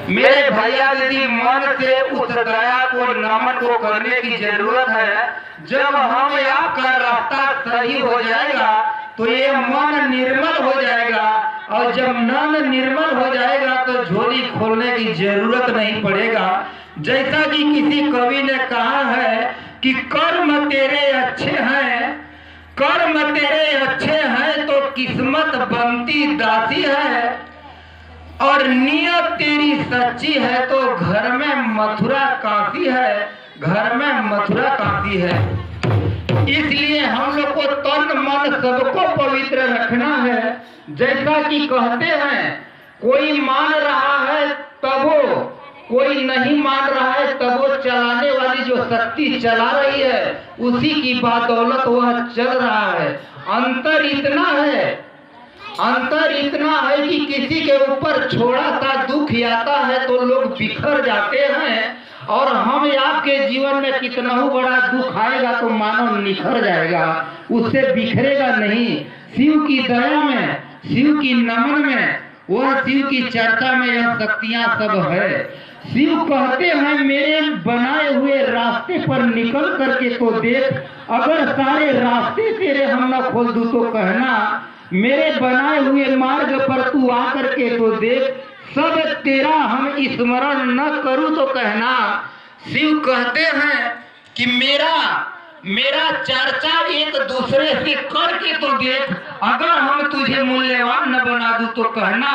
मेरे भैया दीदी, मन से उस दया को, नमन को करने की जरूरत है। जब हम आपका रास्ता सही हो जाएगा तो ये मन निर्मल हो जाएगा, और जब मन निर्मल हो जाएगा तो झोली खोलने की जरूरत नहीं पड़ेगा। जैसा कि किसी कवि ने कहा है कि कर्म तेरे अच्छे हैं, कर्म तेरे अच्छे हैं तो किस्मत बनती दासी है, और नियत तेरी सच्ची है तो घर में मथुरा काफी है, घर में मथुरा काफी है। इसलिए हम लोग को तन मन सबको पवित्र रखना है। जैसा कि कहते हैं, कोई मान रहा है तबो, कोई नहीं मान रहा है तबो, चलाने वाली जो शक्ति चला रही है उसी की बदौलत वह चल रहा है। अंतर इतना है, अंतर इतना है कि किसी के ऊपर थोड़ा सा दुख आता है तो लोग बिखर जाते हैं, और हम आपके जीवन में कितना बड़ा दुख आएगा तो मानो निखर जाएगा, उससे बिखरेगा नहीं। शिव की दया में, शिव की नमन में, वह शिव की चर्चा में यह शक्तियां सब है। शिव कहते हैं, मेरे बनाए हुए रास्ते पर निकल करके तो देख, अगर सारे रास्ते तेरे हम न खोल दूं तो कहना, मेरे बनाए हुए मार्ग पर तू आकर के तो देख, सब तेरा हम स्मरण न करूं तो कहना। शिव कहते हैं कि मेरा चर्चा एक दूसरे से करके तो देख, अगर हम तुझे मूल्यवान न बना दूं तो कहना,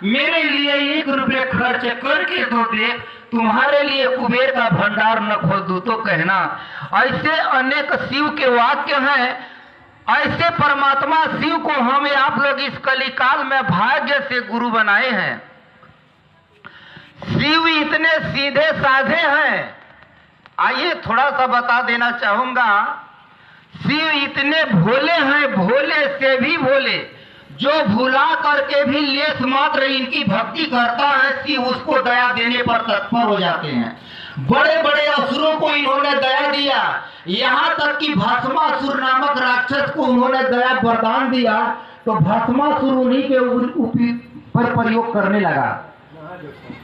मेरे लिए 1 रुपये खर्च करके तो देख, तुम्हारे लिए कुबेर का भंडार न खोल दूं तो कहना। ऐसे अनेक शिव के वाक्य हैं। ऐसे परमात्मा शिव को हम आप लोग इस कलिकाल में भाग्य से गुरु बनाए हैं। शिव इतने सीधे साधे हैं। आइए थोड़ा सा बता देना चाहूंगा, शिव इतने भोले हैं, भोले से भी भोले, जो भुला करके भी लेस मात्र इनकी भक्ति करता है, शिव उसको दया देने पर तत्पर हो जाते हैं। बड़े बड़े असुरों को इन्होंने दया दिया, यहाँ तक कि भस्मासुर नामक राक्षस को उन्होंने दया वरदान दिया, तो भस्मासुर उन्हीं के पर प्रयोग करने लगा,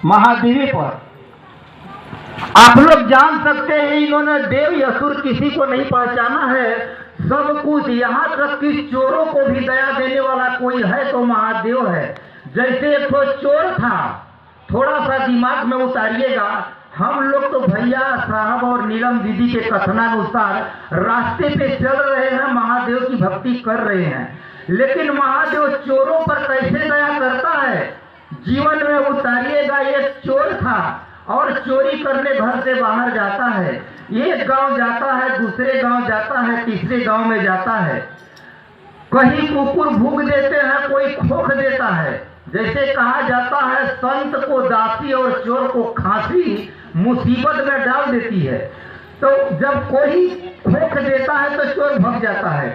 महादेवी पर। आप लोग जान सकते हैं, इन्होंने देव असुर किसी को नहीं पहचाना है, सब कुछ, यहाँ तक कि चोरों को भी दया देने वाला कोई है तो महादेव है। जैसे एक चोर था, थोड़ा सा दिमाग में उतारिएगा, हम लोग तो भैया साहब और नीलम दीदी के कथनानुसार रास्ते पे चल रहे हैं, महादेव की भक्ति कर रहे हैं, लेकिन महादेव चोरों पर कैसे दया करता है जीवन में उतारिएगा। एक चोर था और चोरी करने घर से बाहर जाता है, एक गांव जाता है, दूसरे गांव जाता है, तीसरे गांव में जाता है, कहीं कुकुर भूख देते हैं, कोई खोख देता है। जैसे कहा जाता है, संत को दासी और चोर को खांसी मुसीबत में डाल देती है। तो जब कोई खोख देता है तो चोर भाग जाता है,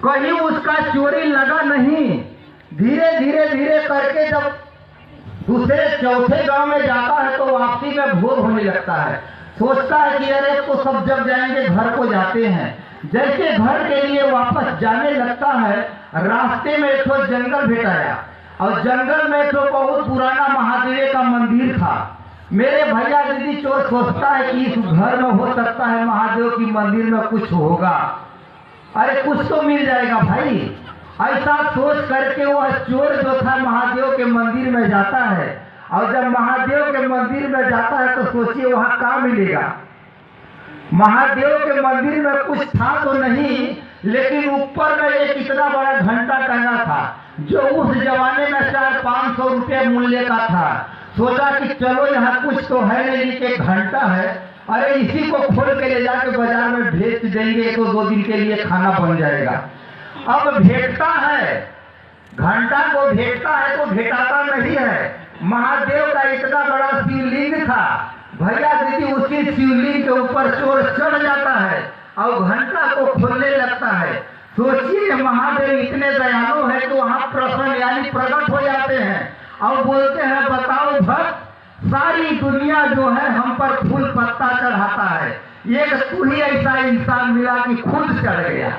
कहीं उसका चोरी लगा नहीं, धीरे धीरे धीरे करके जब दूसरे चौथे गांव में जाता है तो वापसी में भोर होने लगता है, सोचता है कि अरे तो सब जब जाएंगे घर को जाते हैं। जैसे घर के लिए वापस जाने लगता है, रास्ते में एक जंगल भेट आया, और जंगल में एक बहुत पुराना महादेव का मंदिर था। मेरे भैया दीदी, चोर सोचता है कि इस घर में हो सकता है महादेव की मंदिर में कुछ होगा, अरे कुछ तो मिल जाएगा भाई। ऐसा सोच करके वह चोर जो था महादेव के मंदिर में जाता है, और जब महादेव के मंदिर में जाता है तो सोचिए वहां क्या मिलेगा। महादेव के मंदिर में कुछ था तो नहीं, लेकिन ऊपर में एक इतना बड़ा घंटा टंगा था, जो उस जमाने में 400-500 रुपये मूल्य का था। सोचा कि चलो यहाँ कुछ तो है नहीं कि घंटा है, अरे इसी को खोल के ले जाके बाजार में बेच देंगे तो 2 दिन के लिए खाना बन जाएगा। अब भेटता है, घंटा को भेटता है तो भेटाता नहीं है। महादेव का इतना बड़ा शिवलिंग था, भैया दीदी उसी शिवलिंग के ऊपर चोर चढ़ जाता है और घंटा को खोलने लगता है। सोचिए महादेव इतने दयालु है तो वहां प्रसन्न यानी प्रकट हो जाते हैं और बोलते हैं, बताओ भक्त, सारी दुनिया जो है हम पर फूल पत्ता चढ़ाता है, एक तू ही ऐसा इंसान मिला कि खुद चढ़ गया।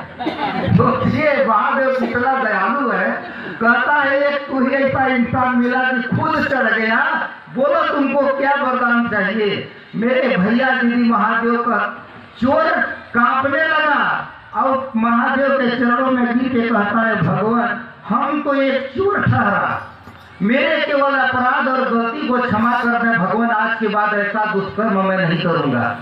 सोचिए महादेव कितना दयालु है, कहता है एक तू ही ऐसा इंसान मिला कि खुद चढ़ गया, बोलो तुम तुमको क्या वरदान चाहिए? मेरे भैया दीदी महादेव का चोर कांपने लगा और महादेव के चरणों में गिर के कहता है, भगवान हम तो एक चोर ठहरा, मेरे केवल अपराध और गलती को क्षमा कर दें भगवान, आज के बाद ऐसा दुष्कर्म मैं नहीं करूंगा।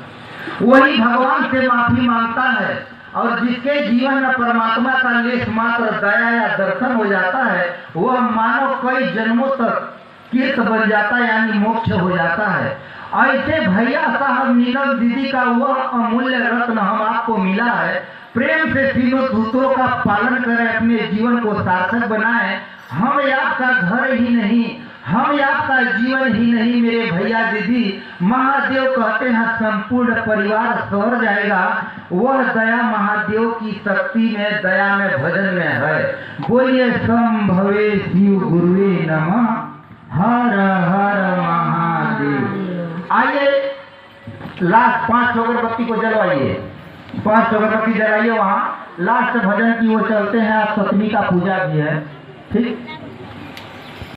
वही भगवान से माफी मांगता है और जिसके जीवन में परमात्मा का लेश मात्र दया या दर्शन हो जाता है वह मानव कई जन्मों तक कीर्त बन जाता है, यानी मोक्ष हो जाता है। ऐसे भैया साहब नीलम दीदी का वह अमूल्य रत्न हम आपको मिला है। प्रेम से तीनों सूत्रों का पालन करें, अपने जीवन को सार्थक बनाएं। हम आपका घर ही नहीं, हम आपका जीवन ही नहीं मेरे भैया दीदी। महादेव कहते हैं संपूर्ण परिवार सवर जाएगा। वह दया महादेव की शक्ति में, दया में, भजन में है। बोलिए संभवे शिव गुरुवे नमः, हर हर महादेव। आइए लास्ट 5 अगरबत्ती को जलवाइए, 5 अगरबत्ती जलाइए। वहाँ लास्ट भजन की वो चलते हैं। आज सप्तमी का पूजा भी है, ठीक।